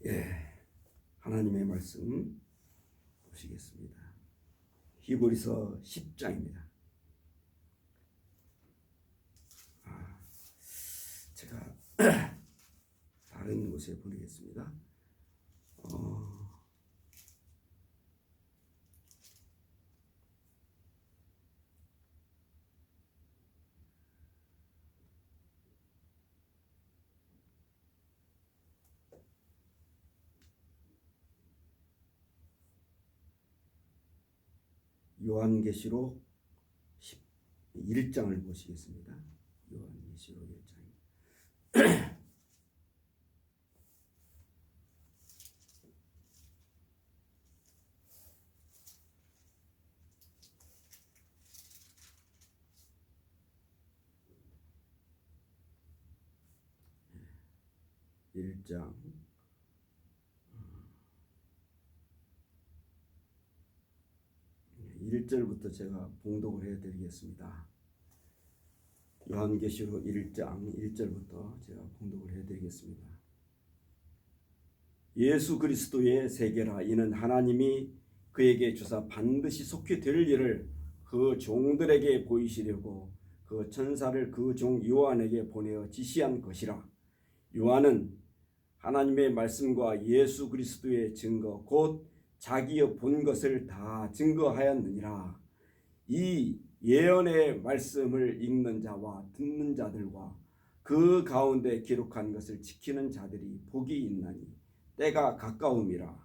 예, 하나님의 말씀 보시겠습니다. 히브리서 10장입니다. 제가 다른 곳에 보내겠습니다. 요한계시록 1장을 보시겠습니다. 요한계시록 1장. 1장 1절부터 제가 봉독을 해드리겠습니다. 요한계시록 1장 1절부터 제가 봉독을 해드리겠습니다. 예수 그리스도의 세계라. 이는 하나님이 그에게 주사 반드시 속히 될 일을 그 종들에게 보이시려고 그 천사를 그 종 요한에게 보내어 지시한 것이라. 요한은 하나님의 말씀과 예수 그리스도의 증거 곧 자기의 본 것을 다 증거하였느니라. 이 예언의 말씀을 읽는 자와 듣는 자들과 그 가운데 기록한 것을 지키는 자들이 복이 있나니 때가 가까움이라.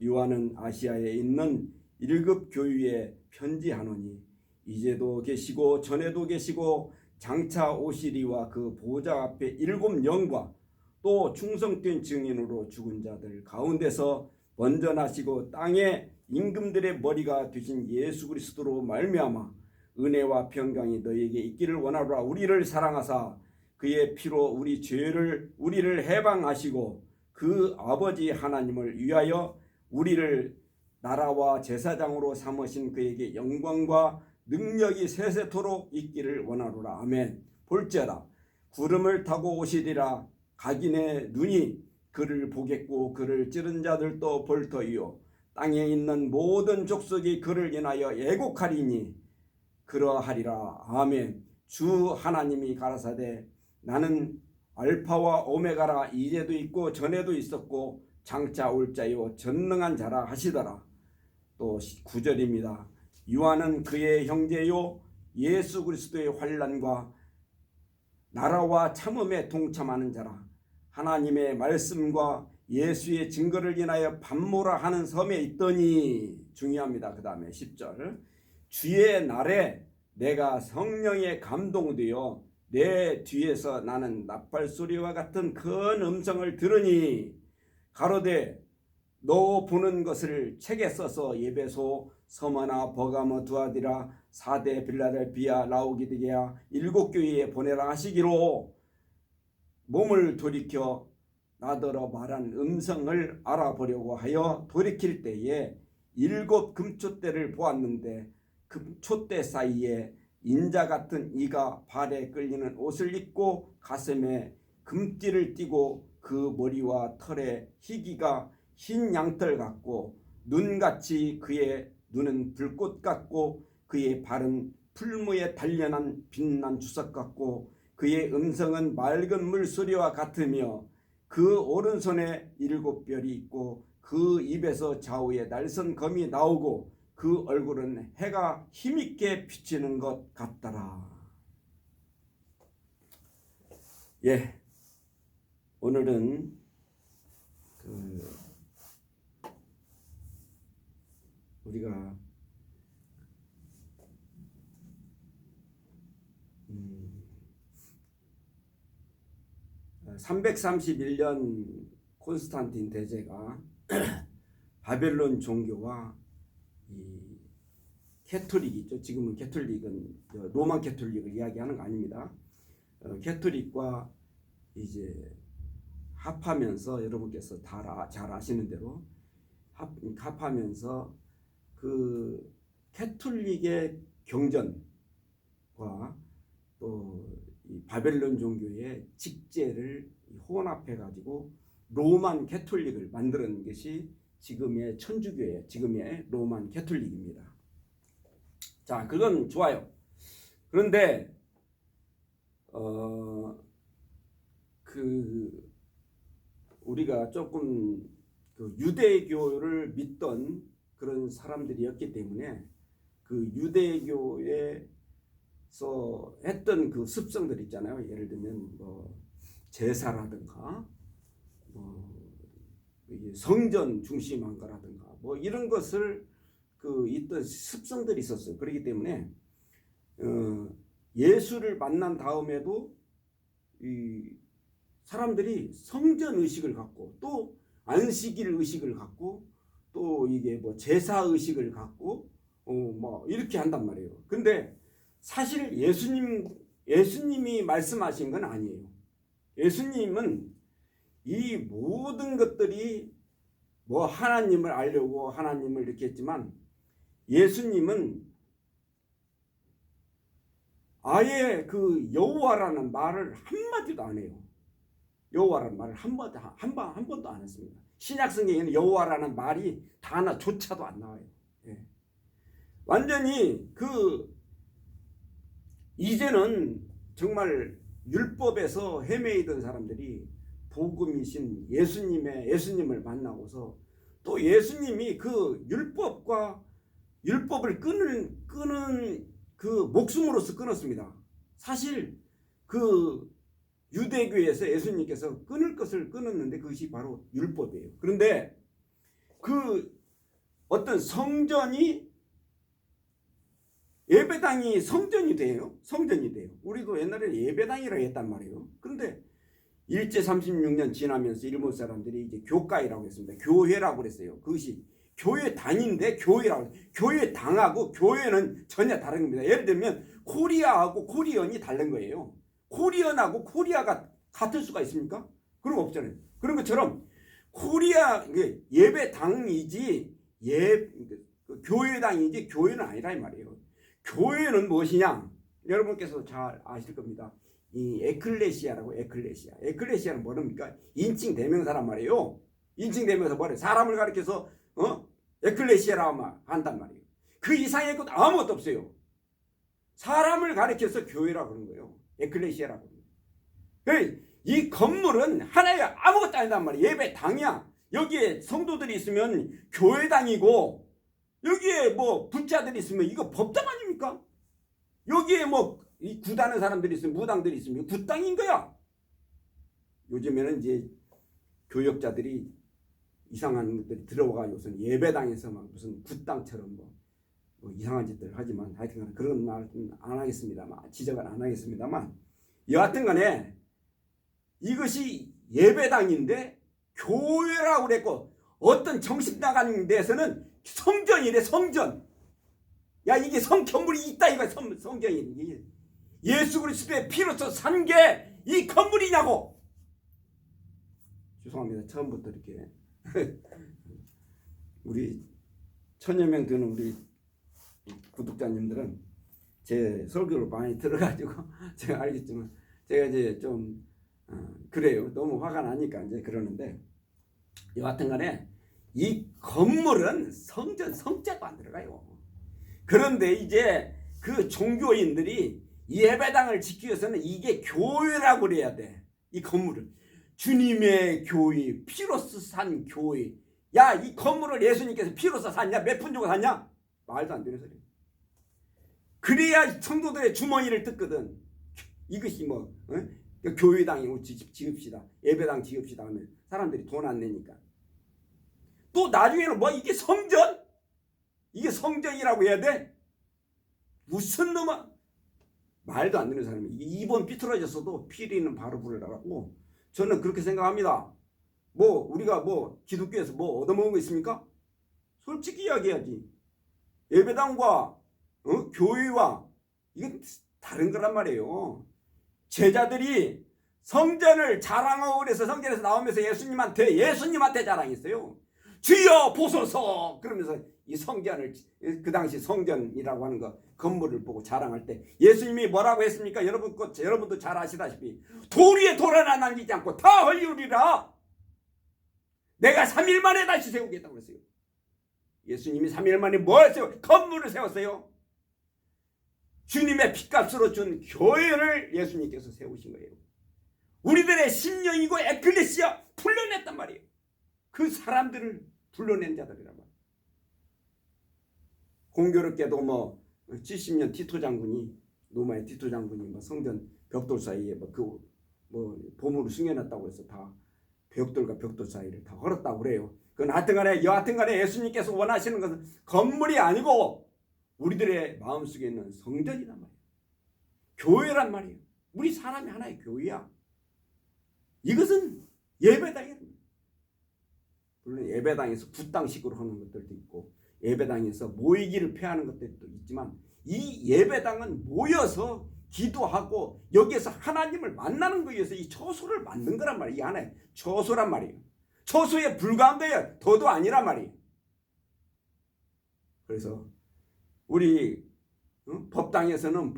요한은 아시아에 있는 1급 교회에 편지하노니 이제도 계시고 전에도 계시고 장차 오시리와 그 보좌 앞에 7 영과 또 충성된 증인으로 죽은 자들 가운데서 먼저 나시고 땅의 임금들의 머리가 되신 예수 그리스도로 말미암아 은혜와 평강이 너희에게 있기를 원하노라. 우리를 사랑하사 그의 피로 우리를 해방하시고 그 아버지 하나님을 위하여 우리를 나라와 제사장으로 삼으신 그에게 영광과 능력이 세세토록 있기를 원하노라. 아멘. 볼지어다 구름을 타고 오시리라. 각인의 눈이 그를 보겠고 그를 찌른 자들도 볼 터이요 땅에 있는 모든 족속이 그를 인하여 애곡하리니 그러하리라. 아멘. 주 하나님이 가라사대 나는 알파와 오메가라. 이제도 있고 전에도 있었고 장차 올 자요 전능한 자라 하시더라. 또 9절입니다. 요한은 그의 형제요 예수 그리스도의 환난과 나라와 참음에 동참하는 자라. 하나님의 말씀과 예수의 증거를 인하여 반모라 하는 섬에 있더니, 중요합니다. 그 다음에 10절. 주의 날에 내가 성령에 감동되어 내 뒤에서 나는 나팔소리와 같은 큰 음성을 들으니 가로되 너 보는 것을 책에 써서 에베소, 서머나, 버가모, 두아디라, 사대, 빌라델비아, 라오디게아 7 교회에 보내라 하시기로 몸을 돌이켜 나더러 말한 음성을 알아보려고 하여 돌이킬 때에 7 금촛대를 보았는데 금촛대 사이에 인자 같은 이가 발에 끌리는 옷을 입고 가슴에 금띠를 띠고 그 머리와 털에 희기가 흰 양털 같고 눈같이 그의 눈은 불꽃 같고 그의 발은 풀무에 단련한 빛난 주석 같고 그의 음성은 맑은 물소리와 같으며 그 오른손에 7 별이 있고 그 입에서 좌우에 날선 검이 나오고 그 얼굴은 해가 힘있게 비치는 것 같더라. 예, 오늘은 우리가 331년 콘스탄틴 대제가 바벨론 종교와 이 캐톨릭이죠. 지금은 캐톨릭은 로만 캐톨릭을 이야기하는 거 아닙니다. 캐톨릭과 이제 합하면서 여러분께서 다 잘 아시는 대로 합하면서 그 캐톨릭의 경전과 또 이 바벨론 종교의 직제를 혼합해 가지고 로만 캐톨릭을 만드는 것이 지금의 천주교의 지금의 로만 캐톨릭입니다. 자, 그건 좋아요. 그런데 우리가 조금 그 유대교를 믿던 그런 사람들이었기 때문에 그 유대교에서 했던 그 습성들 있잖아요. 예를 들면 뭐 제사라든가 성전 중심한 거라든가 뭐 이런 것을 그 있던 습성들이 있었어요. 그렇기 때문에 예수를 만난 다음에도 이 사람들이 성전 의식을 갖고 또 안식일 의식을 갖고 또 이게 뭐 제사 의식을 갖고 뭐 이렇게 한단 말이에요. 근데 사실 예수님이 말씀하신 건 아니에요. 예수님은 이 모든 것들이 뭐 하나님을 알려고 하나님을 이렇게 했지만 예수님은 아예 그 여호와라는 말을 한마디도 안 해요. 여호와라는 말을 한 번도 안 했습니다. 신약 성경에는 여호와라는 말이 단어조차도 안 나와요. 예. 완전히 이제는 정말 율법에서 헤매이던 사람들이 복음이신 예수님을 만나고서 또 예수님이 그 율법을 끊은 그 목숨으로서 끊었습니다. 사실 그 유대교에서 예수님께서 끊을 것을 끊었는데 그것이 바로 율법이에요. 그런데 그 어떤 성전이 예배당이 성전이 돼요. 우리도 옛날에 예배당이라고 했단 말이에요. 그런데 일제 36년 지나면서 일본 사람들이 이제 교회라고 했습니다. 교회라고 그랬어요. 그것이 교회당인데 교회당하고 교회는 전혀 다른 겁니다. 예를 들면 코리아하고 코리언이 다른 거예요. 코리언하고 코리아가 같을 수가 있습니까? 그런 거 없잖아요. 그런 것처럼 예배당이지 교회당이지 교회는 아니라 이 말이에요. 교회는 무엇이냐? 여러분께서 잘 아실 겁니다. 이 에클레시아라고 에클레시아는 뭐랍니까? 인칭 대명사란 말이에요. 인칭 대명사 뭐래? 사람을 가리켜서 에클레시아라고 한단 말이에요. 그 이상의 것 아무것도 없어요. 사람을 가리켜서 교회라고 그러는 거예요. 에클레시아라고. 이 건물은 하나의 아무것도 아니란 말이에요. 예배당이야. 여기에 성도들이 있으면 교회당이고 여기에 뭐 부자들이 있으면 이거 법당 아닙니까? 여기에 뭐 이 구다는 사람들이 있으면 무당들이 있으면 굿당인 거야. 요즘에는 이제 교역자들이 이상한 것들이 들어와가지고서 예배당에서 막 무슨 굿당처럼 뭐 이상한 짓들 하지만 하여튼 그런 말은 안 하겠습니다만 지적은 안 하겠습니다만 여하튼 간에 이것이 예배당인데 교회라고 그랬고 어떤 정신 나간 데서는 성전이래. 성전. 야 이게 건물이 있다 이거 성전이 예수 그리스도의 피로서 산 게 이 건물이냐고. 죄송합니다. 처음부터 이렇게 우리 1000여 명 되는 우리 구독자님들은 제 설교를 많이 들어가지고 제가 알겠지만 제가 이제 좀 그래요. 너무 화가 나니까 이제 그러는데 여하튼 간에 이 건물은 성자도 안 들어가요. 그런데 이제 그 종교인들이 예배당을 지키기 위해서는 이게 교회라고 그래야 돼. 이 건물은 주님의 교회, 피로서 산 교회. 야, 이 건물을 예수님께서 피로서 샀냐? 몇 푼 주고 샀냐? 말도 안 되는 소리. 그래야 성도들의 주머니를 뜯거든. 이것이 뭐 교회당이 지읍시다. 예배당 지읍시다 하면 사람들이 돈 안 내니까. 또 나중에는 뭐 이게 성전? 이게 성전이라고 해야 돼? 무슨 놈아? 말도 안 되는 사람이. 이게 2번 삐뚤어졌어도 피리는 바로 부르라고 저는 그렇게 생각합니다. 뭐 우리가 뭐 기독교에서 뭐 얻어먹은 거 있습니까? 솔직히 이야기해야지. 예배당과 교회와 이건 다른 거란 말이에요. 제자들이 성전을 자랑하고 그래서 성전에서 나오면서 예수님한테 자랑했어요. 주여 보소서 그러면서 이 성전을, 그 당시 성전이라고 하는 거 건물을 보고 자랑할 때 예수님이 뭐라고 했습니까? 여러분도 잘 아시다시피 돌 위에 돌 하나 남기지 않고 다 헐리우리라. 내가 3일 만에 다시 세우겠다고 그랬어요. 예수님이 3일 만에 뭘 세워? 건물을 세웠어요. 주님의 핏값으로 준 교회를 예수님께서 세우신 거예요. 우리들의 심령이고 에클레시아 불러냈단 말이에요. 그 사람들을 불러낸 자들이란 말이에요. 공교롭게도 뭐 70년 티토 장군이, 로마의 티토 장군이 뭐 성전 벽돌 사이에 뭐 보물을 숨겨놨다고 해서 다 벽돌과 벽돌 사이를 다 헐었다고 그래요. 그건 여하튼간에 예수님께서 원하시는 것은 건물이 아니고 우리들의 마음속에 있는 성전이란 말이에요. 교회란 말이에요. 우리 사람이 하나의 교회야. 이것은 예배당이에요. 물론 예배당에서 굿당식으로 하는 것들도 있고 예배당에서 모이기를 폐하는 것들도 있지만 이 예배당은 모여서 기도하고 여기에서 하나님을 만나는 거에 의해서 이 처소를 만든 거란 말이에요. 이 하나의 처소란 말이에요. 처소에 불과한 거예요. 더도 아니란 말이에요. 그래서 우리 법당에서는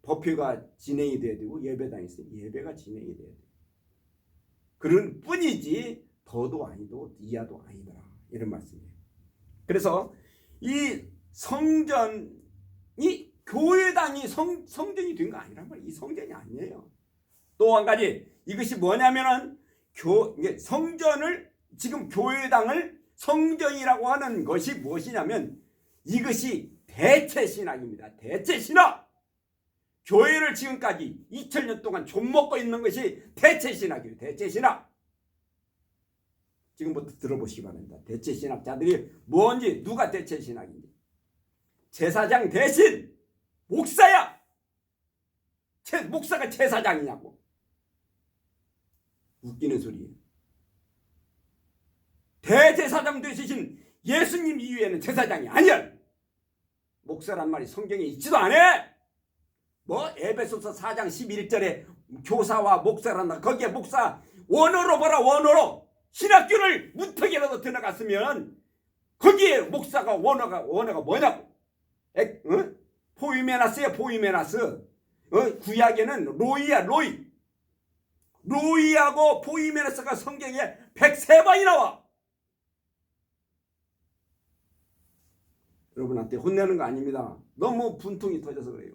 법회가 진행이 돼야 되고 예배당에서 예배가 진행이 돼야 돼요. 그런 뿐이지 더도 아니고 이하도 아니더라, 이런 말씀이에요. 그래서 이 성전이 교회당이 성전이 된 거 아니란 말이에요. 이 성전이 아니에요. 또 한 가지 이것이 뭐냐면은 성전을, 지금 교회당을 성전이라고 하는 것이 무엇이냐면 이것이 대체신학입니다. 대체신학. 교회를 지금까지 2000년 동안 좀먹고 있는 것이 대체신학이에요. 대체신학. 지금부터 들어보시기 바랍니다. 대체신학자들이 뭔지, 누가 대체신학인지. 제사장 대신 목사야. 목사가 제사장이냐고. 웃기는 소리예요. 대제사장 되시신 예수님 이후에는 제사장이 아니야. 목사란 말이 성경에 있지도 않아. 뭐 에베소서 4장 11절에 교사와 목사란다. 거기에 목사 원어로 보라. 원어로. 신학교를 문턱이라도 들어갔으면 거기에 목사가 원어가 뭐냐고. 포이메나스야. 포이메나스. 구약에는 로이야. 로이. 로이하고 포이메나스가 성경에 103번이 나와. 여러분한테 혼내는 거 아닙니다. 너무 분통이 터져서 그래요.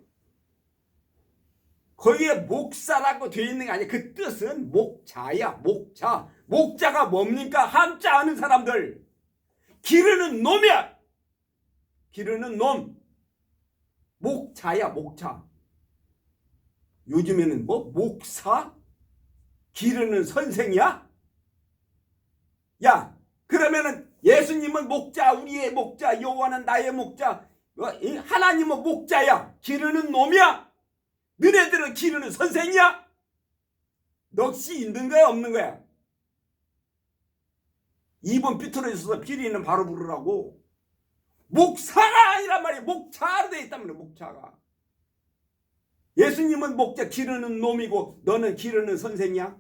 거기에 목사라고 되어 있는 게 아니야. 그 뜻은 목자야. 목자. 목자가 뭡니까? 한자 아는 사람들. 기르는 놈이야. 기르는 놈. 목자야. 목자. 요즘에는 뭐 목사? 기르는 선생이야? 야, 그러면은 예수님은 목자, 우리의 목자, 여호와는 나의 목자, 하나님은 목자야. 기르는 놈이야. 너네들은 기르는 선생이야? 넋이 있는 거야, 없는 거야? 2번 삐뚤어져서 비리는 바로 부르라고. 목사가 아니란 말이야. 목자로 되어 있단 말이야. 목자가. 예수님은 목자, 기르는 놈이고 너는 기르는 선생이야?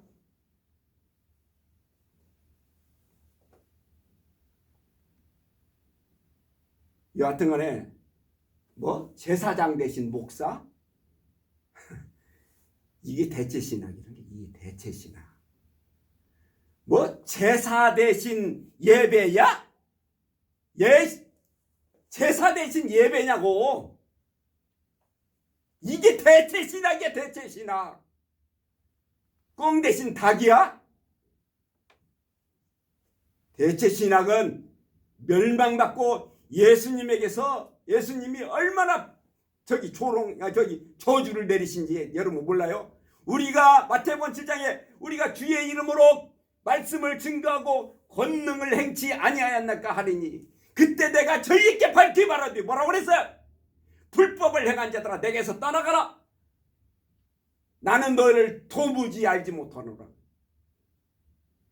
여하튼간에 뭐 제사장 대신 목사? 이게 대체신학이라는 게, 이게 대체신학. 뭐 제사 대신 예배야? 제사 대신 예배냐고. 이게 대체신학이야. 대체신학. 꽁 대신 닭이야? 대체신학은 멸망받고 예수님에게서, 예수님이 얼마나 저주를 내리신지 여러분 몰라요? 우리가 마태복음 7장에 우리가 주의 이름으로 말씀을 증거하고 권능을 행치 아니하였나까 하리니, 그때 내가 저희에게 밝히 말하되 뭐라고 그랬어요? 불법을 행한 자들아 내게서 떠나가라. 나는 너를 도무지 알지 못하노라.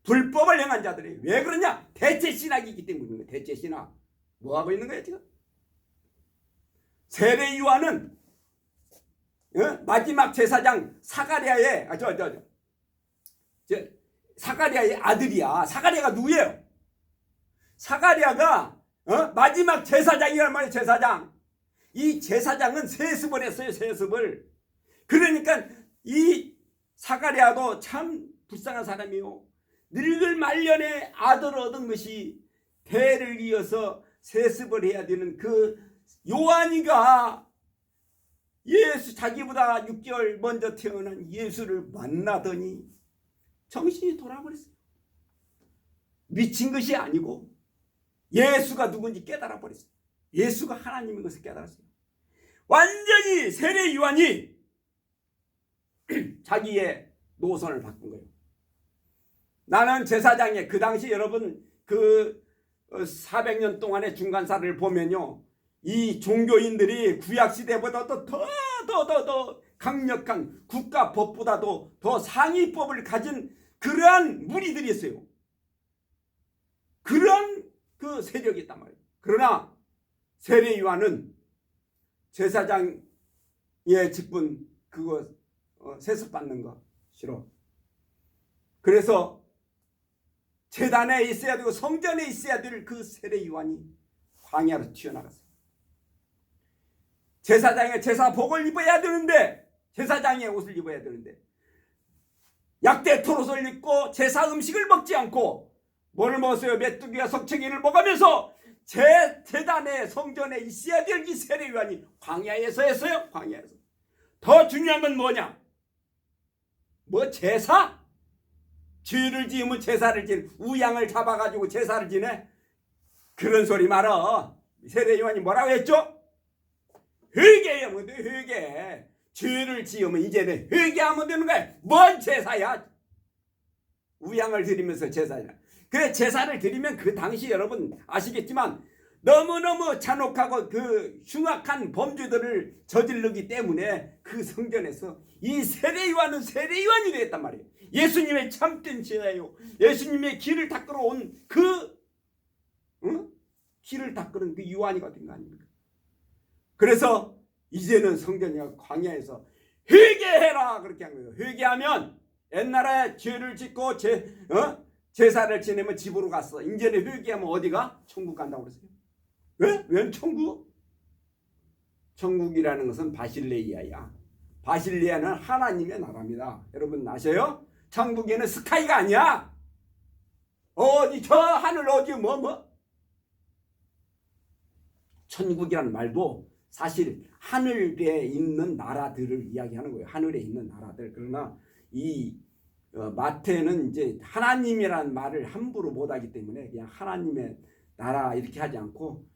불법을 행한 자들이 왜 그러냐? 대체신학이기 때문에. 대체신학. 뭐하고 있는 거야 지금? 세례 요한은 마지막 제사장 사가랴의 사가랴의 아들이야. 사가랴가 누구예요? 사가랴가 마지막 제사장이란 말이에요. 제사장. 이 제사장은 세습을 했어요. 세습을. 그러니까 이 사가랴도 참 불쌍한 사람이요. 늙을 말년에 아들을 얻은 것이 대를 이어서 세습을 해야 되는 그 요한이가 예수, 자기보다 6개월 먼저 태어난 예수를 만나더니 정신이 돌아버렸어요. 미친 것이 아니고 예수가 누군지 깨달아 버렸어요. 예수가 하나님인 것을 깨달았어요. 완전히 세례 요한이 자기의 노선을 바꾼 거예요. 나는 제사장의 그 당시 여러분 그 400년 동안의 중간사를 보면요, 이 종교인들이 구약시대보다도 더 강력한 국가법보다도 더 상위법을 가진 그러한 무리들이 있어요. 그런 그 세력이 있단 말이에요. 그러나 세례 요한은 제사장의 직분 그거 세습받는 거 싫어. 그래서 제단에 있어야 되고 성전에 있어야 될 그 세례 요한이 광야로 튀어나갔어요. 제사장의 제사복을 입어야 되는데, 제사장의 옷을 입어야 되는데 약대 토롯을 입고 제사 음식을 먹지 않고 뭐를 먹었어요? 메뚜기와 석챙이를 먹으면서 제단의 성전에 있어야 될 이 세례 요한이 광야에서 했어요. 광야에서. 더 중요한 건 뭐냐? 뭐 제사? 죄를 지으면 제사를 지내. 우양을 잡아가지고 제사를 지내? 그런 소리 말어. 세례 요한이 뭐라고 했죠? 회개하면 돼. 회개. 죄를 지으면 이제는 회개하면 되는 거야. 뭔 제사야? 우양을 드리면서 제사냐. 그래, 제사를 드리면 그 당시 여러분 아시겠지만 너무너무 잔혹하고 그 흉악한 범죄들을 저지르기 때문에 그 성전에서 이 세례 요한은 세례 요한이 됐단 말이에요. 예수님의 참된 제자요. 예수님의 길을 닦으러 온 그 길을 닦으는 그 요한이가 된 거 아닙니까? 그래서 이제는 성전이가 광야에서 회개해라 그렇게 한 거예요. 회개하면 옛날에 죄를 짓고 제사를 지내면 집으로 갔어. 이제는 회개하면 어디가? 천국 간다고 그랬어요. 왜? 왜 천국? 천국이라는 것은 바실레이아야. 바실레이아는 하나님의 나라입니다. 여러분 아셔요? 천국에는 스카이가 아니야. 어디 저 하늘 어디 뭐 천국이라는 말도 사실 하늘에 있는 나라들을 이야기하는 거예요. 하늘에 있는 나라들. 그러나 이 마태는 이제 하나님이라는 말을 함부로 못하기 때문에 그냥 하나님의 나라 이렇게 하지 않고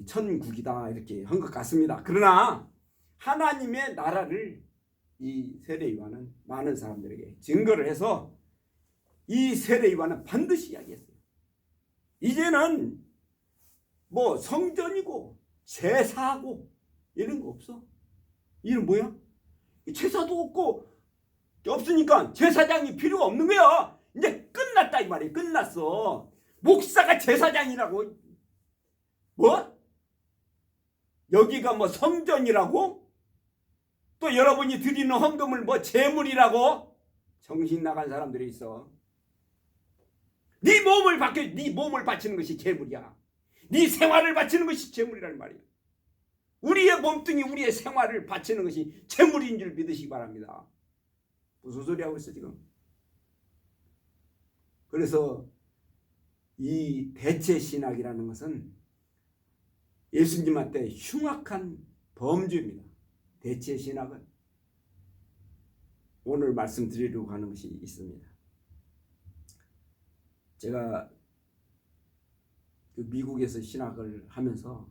천국이다 이렇게 한 것 같습니다. 그러나 하나님의 나라를 이 세례 요한은 많은 사람들에게 증거를 해서 이 세례 요한은 반드시 이야기했어요. 이제는 뭐 성전이고 제사하고 이런 거 없어. 이는 뭐야? 제사도 없고 없으니까 제사장이 필요가 없는 거야. 이제 끝났다 이 말이에요. 끝났어. 목사가 제사장이라고? 뭐? 여기가 뭐 성전이라고? 또 여러분이 드리는 헌금을 뭐 제물이라고? 정신 나간 사람들이 있어. 네 몸을 바치는 것이 제물이야. 네 생활을 바치는 것이 제물이라는 말이야. 우리의 몸뚱이, 우리의 생활을 바치는 것이 제물인 줄 믿으시기 바랍니다. 무슨 소리 하고 있어 지금? 그래서 이 대체 신학이라는 것은 예수님한테 흉악한 범죄입니다. 대체 신학은 오늘 말씀드리려고 하는 것이 있습니다. 제가 그 미국에서 신학을 하면서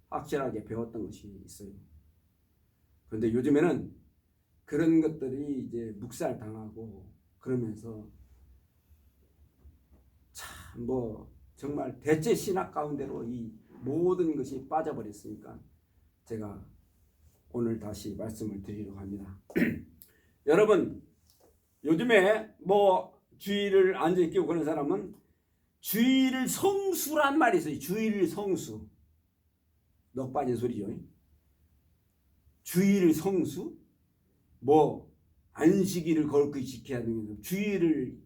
확실하게 배웠던 것이 있어요. 그런데 요즘에는 그런 것들이 이제 묵살당하고 그러면서 참 뭐 정말 대체 신학 가운데로 이 모든 것이 빠져버렸으니까 제가 오늘 다시 말씀을 드리려고 합니다. 여러분 요즘에 뭐 주일을 앉아있고 그런 사람은 주일 성수란 말이 있어요. 주일 성수. 넋 빠진 소리죠. 주일 성수? 뭐 안식일을 거룩히 지켜야 되는 주일을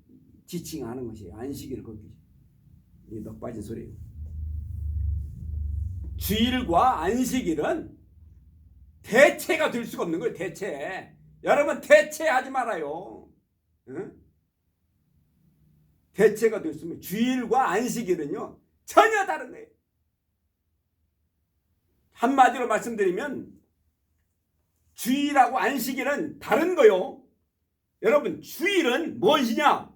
지칭하는 것이 안식일을 거룩히 넋 빠진 소리예요. 주일과 안식일은 대체가 될 수가 없는 거예요. 대체. 여러분 대체하지 말아요. 응? 대체가 될 수 없는 주일과 안식일은요 전혀 다른 거예요. 한마디로 말씀드리면 주일하고 안식일은 다른 거요. 여러분 주일은 무엇이냐?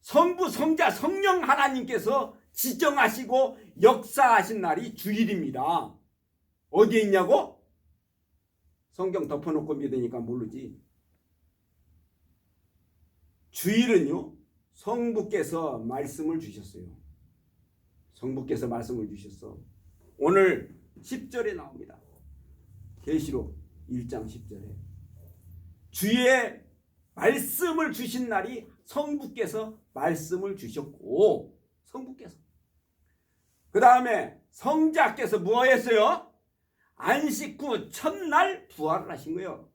성부, 성자, 성령 하나님께서 지정하시고 역사하신 날이 주일입니다. 어디에 있냐고? 성경 덮어놓고 믿으니까 모르지. 주일은요 성부께서 말씀을 주셨어요. 성부께서 말씀을 주셨어. 오늘 10절에 나옵니다. 계시록 1장 10절에 주의 말씀을 주신 날이 성부께서 말씀을 주셨고, 성부께서 그 다음에 성자께서 뭐 했어요? 안식 후 첫날 부활을 하신 거예요.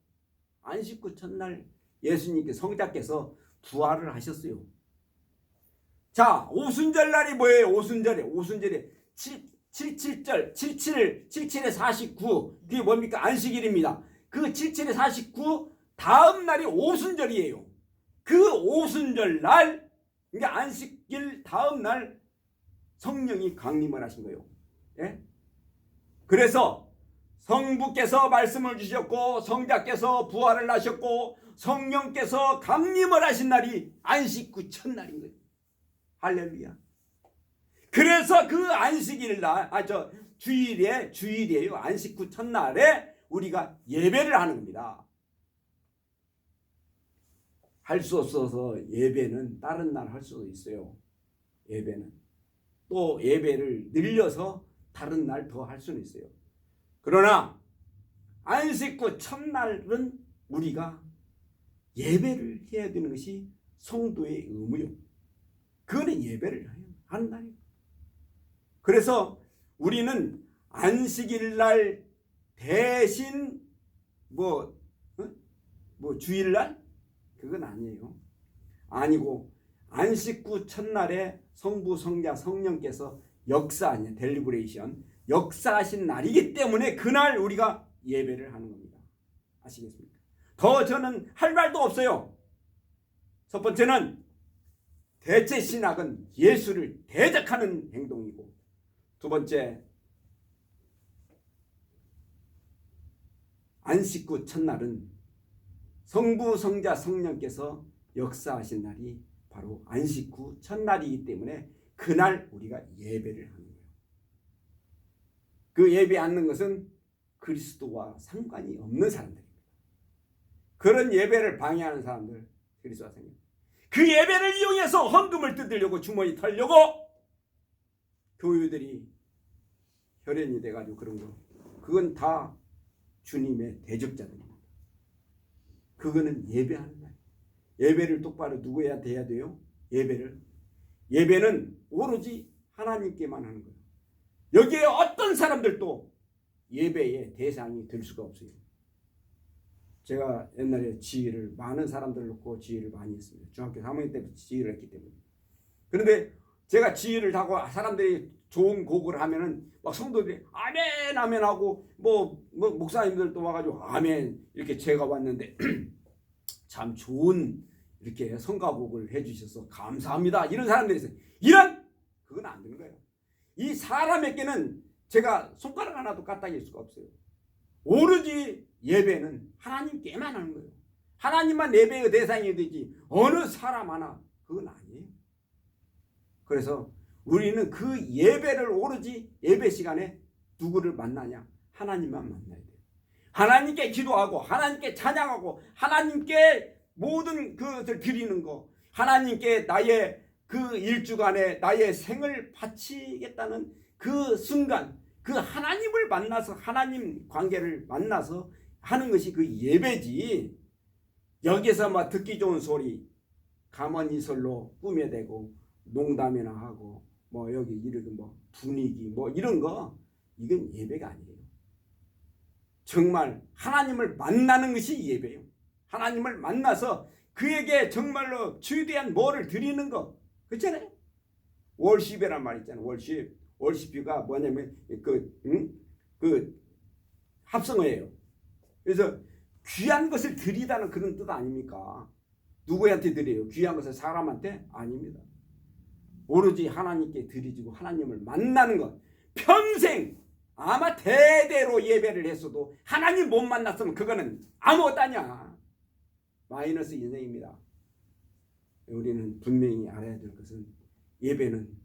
안식 후 첫날 예수님께 성자께서 부활을 하셨어요. 자, 오순절 날이 뭐예요? 오순절에 77절 77에 49 그게 뭡니까? 안식일입니다. 그 77에 49 다음 날이 오순절이에요. 그 오순절 날, 그러니까 안식일 다음 날 성령이 강림을 하신 거예요. 예? 그래서 성부께서 말씀을 주셨고, 성자께서 부활을 하셨고, 성령께서 강림을 하신 날이 안식 후 첫날인 거예요. 할렐루야. 그래서 그 안식일 날, 주일이에요. 안식 후 첫날에 우리가 예배를 하는 겁니다. 할 수 없어서 예배는 다른 날 할 수도 있어요. 예배는 또 예배를 늘려서 다른 날 더 할 수는 있어요. 그러나 안식 후 첫날은 우리가 예배를 해야 되는 것이 성도의 의무요. 그거는 예배를 하는 날이에요. 그래서 우리는 안식일 날 대신 주일날 그건 아니에요. 아니고 안식 후 첫날에 성부, 성자, 성령께서 역사하는 델리브레이션 역사하신 날이기 때문에 그날 우리가 예배를 하는 겁니다. 아시겠습니까? 더 저는 할 말도 없어요. 첫 번째는 대체 신학은 예수를 대적하는 행동이고, 두 번째 안식 후 첫날은 성부, 성자, 성령께서 역사하신 날이 바로 안식 후 첫날이기 때문에 그날 우리가 예배를 하는 거예요. 그 예배하는 것은 그리스도와 상관이 없는 사람들입니다. 그런 예배를 방해하는 사람들, 그리스도와 상관. 그 예배를 이용해서 헌금을 뜯으려고 주머니 털려고 교회들이 혈연이 돼가지고 그런 거, 그건 다 주님의 대적자들입니다. 그거는 예배하는 날. 예배를 똑바로 누구한테 해야 돼요? 예배는 오로지 하나님께만 하는 거예요. 여기에 어떤 사람들도 예배의 대상이 될 수가 없어요. 제가 옛날에 지휘를 많은 사람들을 놓고 지휘를 많이 했습니다. 중학교 3학년 때부터 지휘를 했기 때문에. 그런데 제가 지휘를 하고 사람들이 좋은 곡을 하면은 막 성도들이 아멘 아멘 하고 목사님들도 와가지고 아멘 이렇게 제가 왔는데 참 좋은 이렇게 성가곡을 해주셔서 감사합니다 이런 사람들이 있어요. 그건 안 되는 거예요. 이 사람에게는 제가 손가락 하나도 까딱일 수가 없어요. 오로지 예배는 하나님께만 하는 거예요. 하나님만 예배의 대상이 되지 어느 사람 하나 그건 아니에요. 그래서 우리는 그 예배를 오로지 예배 시간에 누구를 만나냐? 하나님만 만나야 돼요. 하나님께 기도하고 하나님께 찬양하고 하나님께 모든 것을 드리는 거, 하나님께 나의 그 일주간에 나의 생을 바치겠다는 그 순간, 그 하나님을 만나서 하나님 관계를 만나서 하는 것이 그 예배지. 여기서 막 듣기 좋은 소리 가만히설로 꾸며대고 농담이나 하고 여기 이런 분위기 이런 거, 이건 예배가 아니에요. 정말 하나님을 만나는 것이 예배예요. 하나님을 만나서 그에게 정말로 주대한 뭐를 드리는 거, 그렇잖아요. 월십이란 말 있잖아요. 월시피가 뭐냐면 그 합성어예요. 그래서 귀한 것을 드리다는 그런 뜻 아닙니까? 누구한테 드려요? 귀한 것을 사람한테? 아닙니다. 오로지 하나님께 드리고 하나님을 만나는 것. 평생 아마 대대로 예배를 했어도 하나님 못 만났으면 그거는 아무것도 아니야. 마이너스 인생입니다. 우리는 분명히 알아야 될 것은 예배는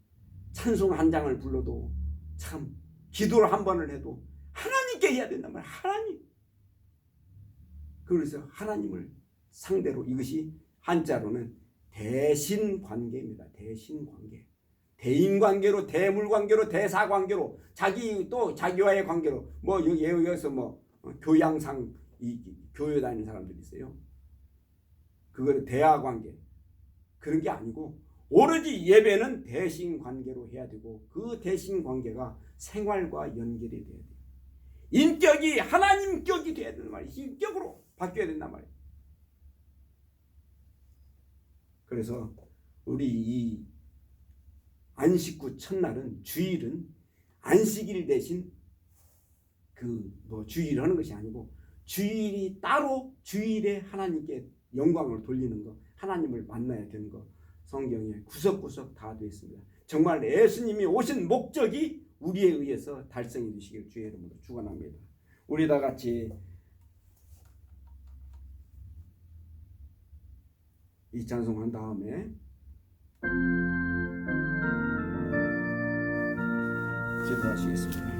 찬송 한 장을 불러도 참 기도를 한 번을 해도 하나님께 해야 된단 말이야. 하나님. 그래서 하나님을 상대로 이것이 한자로는 대신관계입니다. 대신관계. 대인관계로, 대물관계로, 대사관계로, 자기와의 관계로, 뭐 여기서 뭐 교양상 교회 다니는 사람들이 있어요. 그거는 대화관계. 그런 게 아니고 오로지 예배는 대신관계로 해야 되고 그 대신관계가 생활과 연결이 돼야 돼요. 인격이 하나님격이 돼야 된단 말이에요. 인격으로 바뀌어야 된단 말이에요. 그래서 우리 이 안식구 첫날은 주일은 안식일 대신 그 뭐 주일 하는 것이 아니고 주일이 따로 주일에 하나님께 영광을 돌리는 거, 하나님을 만나야 되는 거 성경에 구석구석 다 되어 있습니다. 정말 예수님이 오신 목적이 우리에 의해서 달성해 주시길 주의 이름으로 축원합니다. 우리 다 같이 이 찬송한 다음에 기도하시겠습니다.